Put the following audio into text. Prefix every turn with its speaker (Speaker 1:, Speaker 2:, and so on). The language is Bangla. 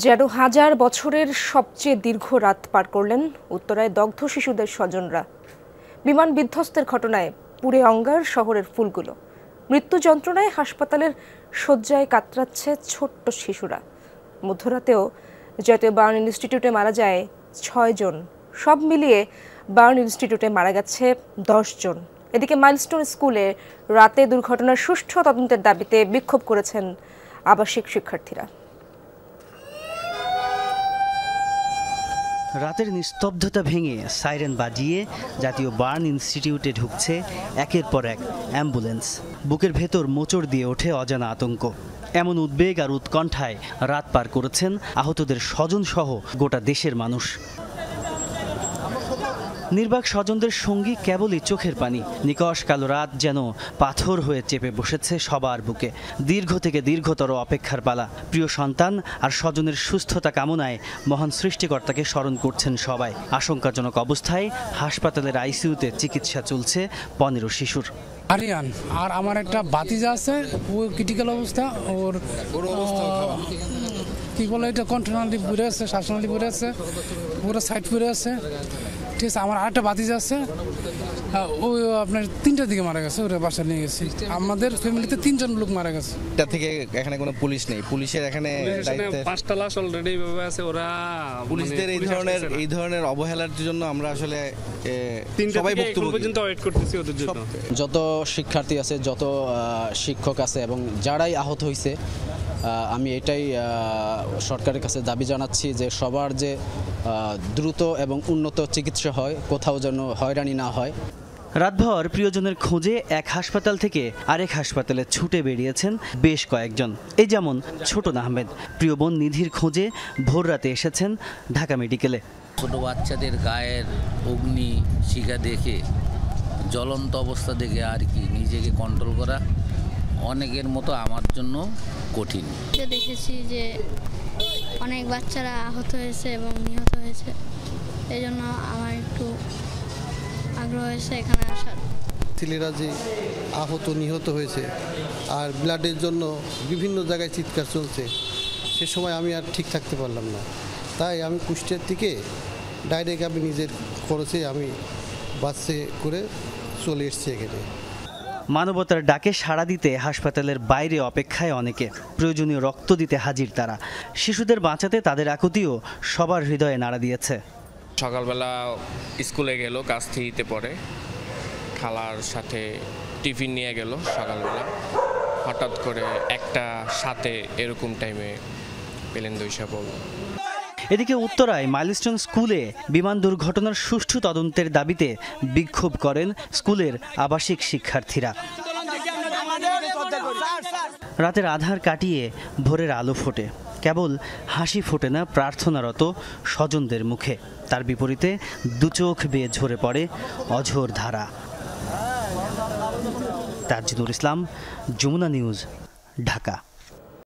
Speaker 1: যেন হাজার বছরের সবচেয়ে দীর্ঘ রাত পার করলেন উত্তরায় দগ্ধ শিশুদের স্বজনরা। বিমান বিধ্বস্তের ঘটনায় পুড়ে অঙ্গার শহরের ফুলগুলো। মৃত্যু যন্ত্রণায় হাসপাতালের শয্যায় কাতরাচ্ছে ছোট্ট শিশুরা। মধ্যরাতেও জাতীয় বার্ন ইনস্টিটিউটে মারা যায় 6 জন। সব মিলিয়ে বার্ন ইনস্টিটিউটে মারা গেছে 10 জন। এদিকে মাইলস্টোন স্কুলে রাতে দুর্ঘটনার সুষ্ঠু তদন্তের দাবিতে বিক্ষোভ করেছেন আবাসিক শিক্ষার্থীরা।
Speaker 2: রাতের নিস্তব্ধতা ভেঙে সাইরেন বাজিয়ে জাতীয় বার্ন ইনস্টিটিউটে ঢুকছে একের পর এক অ্যাম্বুলেন্স। বুকের ভেতর মোচড় দিয়ে ওঠে অজানা আতঙ্ক। এমন উদ্বেগ আর উৎকণ্ঠায় রাত পার করেছেন আহতদের স্বজনসহ গোটা দেশের মানুষ। নির্বাক স্বজনদের সঙ্গী কেবলই চোখের পানি। নিকষ কালো রাত যেন পাথর হয়ে চেপে বসেছে সবার বুকে। দীর্ঘ থেকে দীর্ঘতর অপেক্ষার পালা। প্রিয় সন্তান আর স্বজনের সুস্থতা কামনায় মহান সৃষ্টিকর্তাকে স্মরণ করছেন সবাই। আশঙ্কাজনক অবস্থায় হাসপাতালের আইসিইউতে চিকিৎসা চলছে 15 শিশুর।
Speaker 3: আরিয়ান আর আমার একটা ভাতিজা আছে, ও ক্রিটিক্যাল অবস্থা। ওর কি বলে এটা কন্ট্রোনালি পড়ে আছে, শ্বাসনালী পড়ে আছে, পুরো সাইড পড়ে আছে। ঠিক আছে, আমার আরেকটা ভাতিজা আছে, ও আপনার 3টার দিকে মারা গেছে। ওরা বাসা নিয়ে গেছি। আমাদের ফ্যামিলিতে 3 জন লোক মারা গেছে।
Speaker 4: এটা থেকে এখানে কোনো পুলিশ নেই। পুলিশের এখানে
Speaker 5: 5টা লাশ অলরেডি ভাবে আছে। ওরা
Speaker 4: পুলিশদের এই ধরনের অবহেলার জন্য আমরা আসলে সবাই বক্তব্য
Speaker 5: পর্যন্ত ওয়েট করতেছি ওদের জন্য।
Speaker 6: যত শিক্ষার্থী আছে, যত শিক্ষক আছে এবং যারাই আহত হয়েছে, আমি এটাই সরকারের কাছে দাবি জানাচ্ছি যে সবার যে দ্রুত এবং উন্নত চিকিৎসা হয়, কোথাও যেন হয়রানি না হয়।
Speaker 2: রাতভর প্রিয়জনের খোঁজে এক হাসপাতাল থেকে আরেক হাসপাতালে ছুটে বেরিয়েছেন বেশ কয়েকজন। এই যেমন ছোটন আহমেদ। প্রিয় বোন নিধির খোঁজে ভোর রাতে এসেছেন ঢাকা মেডিকেলে।
Speaker 7: ছোট বাচ্চাদের গায়ের অগ্নি শিখা দেখে, জ্বলন্ত অবস্থা দেখে আর কি নিজেকে কন্ট্রোল করা অনেকের মতো আমার জন্য কঠিন।
Speaker 8: দেখেছি যে অনেক বাচ্চারা আহত হয়েছে এবং নিহত হয়েছে, এই জন্য আমার একটু আগ্রহ হয়েছে এখানে আসার।
Speaker 9: ছেলেরা যে আহত নিহত হয়েছে আর ব্লাডের জন্য বিভিন্ন জায়গায় চিৎকার চলছে, সে সময় আমি আর ঠিক থাকতে পারলাম না। তাই আমি কুষ্টিয়ার থেকে ডাইরেক্ট আমি নিজের খরচে আমি বাসে করে চলে এসেছি এখানে।
Speaker 2: মানবতার ডাকে সাড়া দিতে হাসপাতালের বাইরে অপেক্ষায় অনেকে। প্রয়োজনীয় রক্ত দিতে হাজির তারা। শিশুদের বাঁচাতে তাদের আকুতিও সবার হৃদয়ে নাড়া দিয়েছে।
Speaker 5: সকালবেলা স্কুলে গেল, কাজ থেকে পরে খালার সাথে টিফিন নিয়ে গেল সকালবেলা। হঠাৎ করে 1টা 7 এরকম টাইমে পেলেন 2 বল।
Speaker 2: এদিকে উত্তরায় মাইলস্টোন স্কুলে বিমান দুর্ঘটনার সুষ্ঠু তদন্তের দাবিতে বিক্ষোভ করেন স্কুলের আবাসিক শিক্ষার্থীরা। রাতের আধার কাটিয়ে ভোরের আলো ফোটে, কেবল হাসি ফোটে না প্রার্থনারত স্বজনদের মুখে। তার বিপরীতে দুচোখ বেয়ে ঝরে পড়ে অঝোর ধারা। তাজুদুল ইসলাম, যমুনা নিউজ, ঢাকা।